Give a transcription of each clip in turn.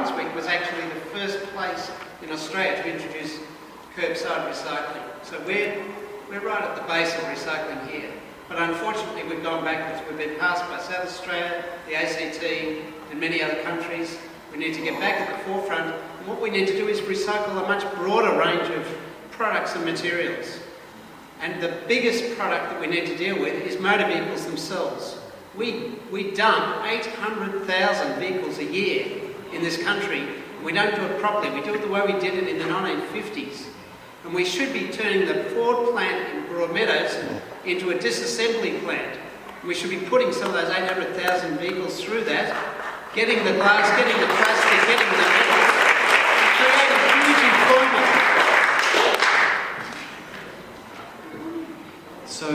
Brunswick was actually the first place in Australia to introduce curbside recycling. So we're right at the base of recycling here. But unfortunately, we've gone backwards. We've been passed by South Australia, the ACT, and many other countries. We need to get back at the forefront. And what we need to do is recycle a much broader range of products and materials. And the biggest product that we need to deal with is motor vehicles themselves. We dump 800,000 vehicles a year in this country, and we don't do it properly. We do it the way we did it in the 1950s. And we should be turning the Ford plant in Broadmeadows into a disassembly plant. We should be putting some of those 800,000 vehicles through that, getting the glass, getting the plastic, getting the metal, and creating huge employment. So,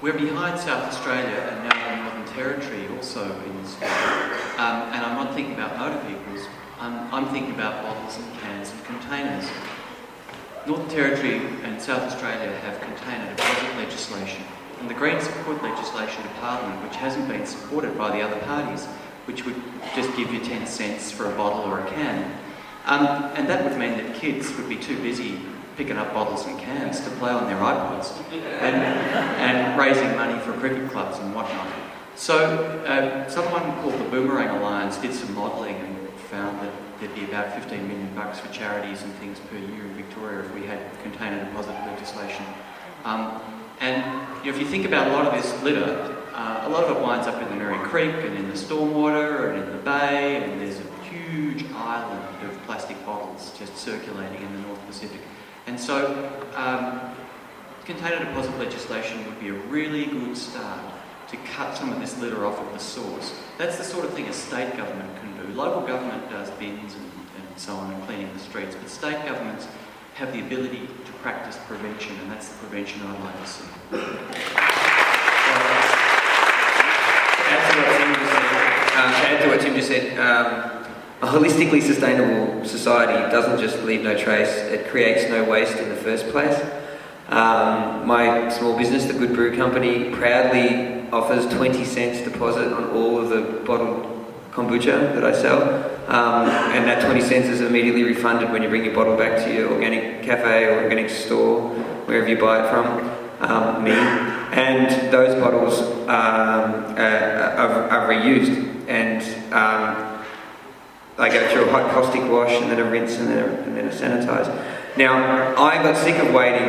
we're behind South Australia and now the Northern Territory also in this field. And I'm not thinking about motor vehicles, I'm thinking about bottles and cans and containers. Northern Territory and South Australia have container deposit legislation, and the Greens have put legislation to Parliament which hasn't been supported by the other parties, which would just give you 10 cents for a bottle or a can. And that would mean that kids would be too busy picking up bottles and cans to play on their iPods and raising money for cricket clubs and whatnot. So someone called the Boomerang Alliance did some modelling and found that there'd be about $15 million for charities and things per year in Victoria if we had container deposit legislation. And if you think about a lot of this litter, a lot of it winds up in the Merri Creek and in the stormwater and in the bay, and there's a huge island of plastic bottles just circulating in the North Pacific. And so container deposit legislation would be a really good start to cut some of this litter off at the source. That's the sort of thing a state government can do. Local government does bins and so on and cleaning the streets, but state governments have the ability to practice prevention, and that's the prevention I'd like to see. To add to what Tim just said, a holistically sustainable society doesn't just leave no trace, it creates no waste in the first place. My small business, the Good Brew Company, proudly offers 20 cents deposit on all of the bottled kombucha that I sell, and that 20 cents is immediately refunded when you bring your bottle back to your organic cafe or organic store, wherever you buy it from, me. And those bottles are reused, and I go through a hot caustic wash and then a rinse and then a sanitise. Now, I got sick of waiting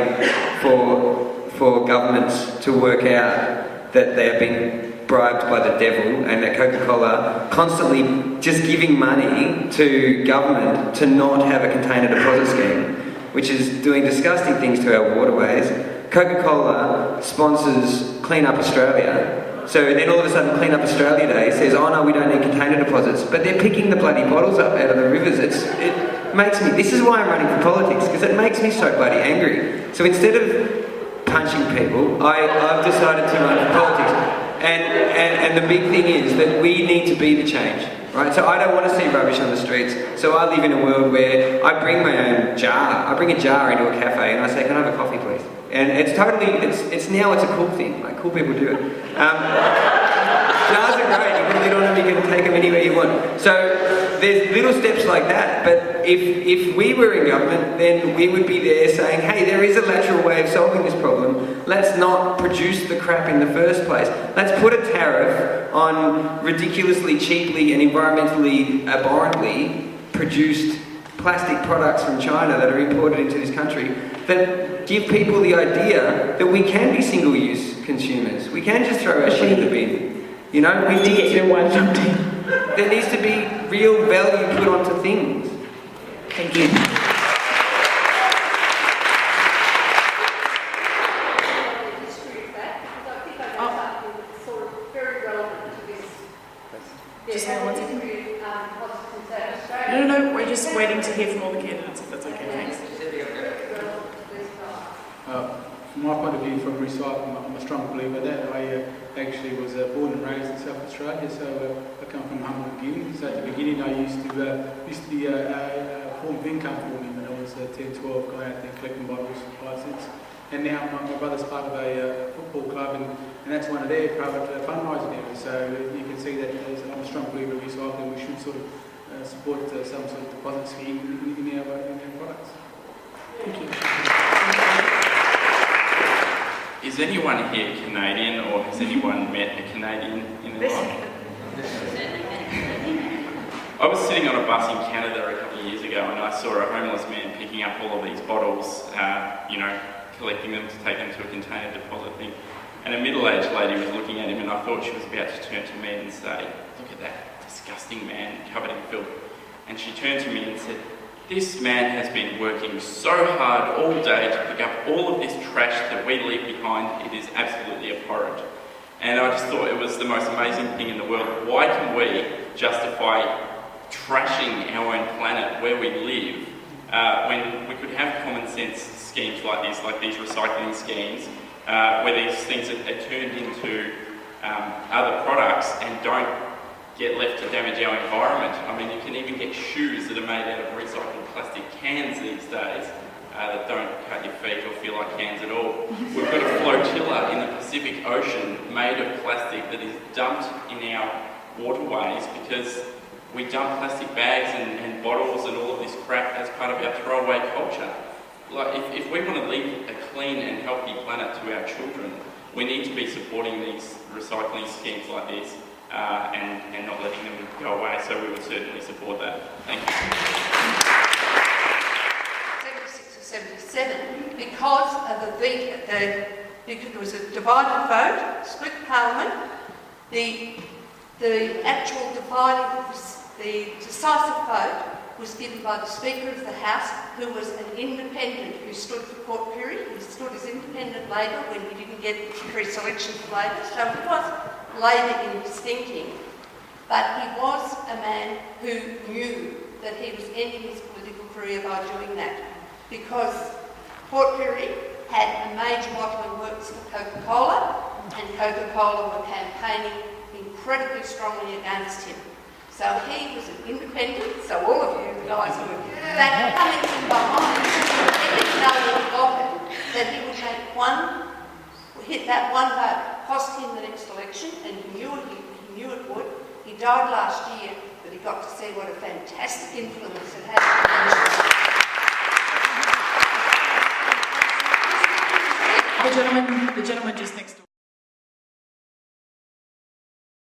for governments to work out that they have been bribed by the devil and that Coca-Cola constantly just giving money to government to not have a container deposit scheme, which is doing disgusting things to our waterways. Coca-Cola sponsors Clean Up Australia, so then all of a sudden Clean Up Australia Day says, oh no, we don't need container deposits, but they're picking the bloody bottles up out of the rivers. It makes me, this is why I'm running for politics, because it makes me so bloody angry. So instead of punching people, I've decided to run for politics. And the big thing is that we need to be the change, right? So I don't want to see rubbish on the streets. So I live in a world where I bring my own jar. I bring a jar into a cafe and I say, can I have a coffee, please? And it's totally, it's now a cool thing. Like, cool people do it. Jars are great. You can lid on them, you can take them anywhere you want. So there's little steps like that. But if we were in government, then we would be there saying, hey, there is a lateral way of solving this problem. Let's not produce the crap in the first place. Let's put a tariff on ridiculously cheaply and environmentally abhorrently produced plastic products from China that are imported into this country that give people the idea that we can be single-use consumers. We can just throw our shit in the bin. You know, we need to get one something. There needs to be real value put onto things. Thank you. No, we're just waiting to hear from all the candidates, if that's okay, thanks. From my point of view, from recycling, I'm a strong believer that. I actually was born and raised in South Australia, so I come from humble beginnings. So at the beginning, I used to be a form of income for me when I was 10, 12, going out there collecting bottles, 5 cents. And now my brother's part of a football club, and that's one of their private fundraising areas. So you can see that I'm a strong believer of recycling. We should sort of support some sort of deposit scheme in our products. Thank you. Is anyone here Canadian, or has anyone met a Canadian in their life? I was sitting on a bus in Canada a couple of years ago and I saw a homeless man picking up all of these bottles, collecting them to take them to a container deposit thing. And a middle-aged lady was looking at him and I thought she was about to turn to me and say, "Look at that disgusting man covered in filth." And she turned to me and said, "This man has been working so hard all day to pick up all of this trash that we leave behind. It is absolutely abhorrent." And I just thought it was the most amazing thing in the world. Why can we justify trashing our own planet where we live when we could have common sense schemes like this, like these recycling schemes, where these things are turned into other products and don't get left to damage our environment? I mean, you can even get shoes that are made out of recycled plastic cans these days that don't cut your feet or feel like cans at all. We've got a flotilla in the Pacific Ocean made of plastic that is dumped in our waterways because we dump plastic bags and bottles and all of this crap as part of our throwaway culture. Like, if we want to leave a clean and healthy planet to our children, we need to be supporting these recycling schemes like this and not letting them go away, so we would certainly support that. Thank you. 76 or 77, because of it was a divided vote, split parliament, the actual the decisive vote was given by the Speaker of the House, who was an independent, who stood for Port Pirie. He stood as independent Labor when he didn't get pre-selection for Labor, so he was Labor in his thinking. But he was a man who knew that he was ending his political career by doing that, because Port Pirie had a major bottling works for Coca-Cola, and Coca-Cola were campaigning incredibly strongly against him. So he was an independent, so all of you guys who were that coming from behind, didn't know he got it, that he would hit that one vote, cost him the next election, and he knew it would. He died last year, but he got to see what a fantastic influence it had. The gentleman just next door.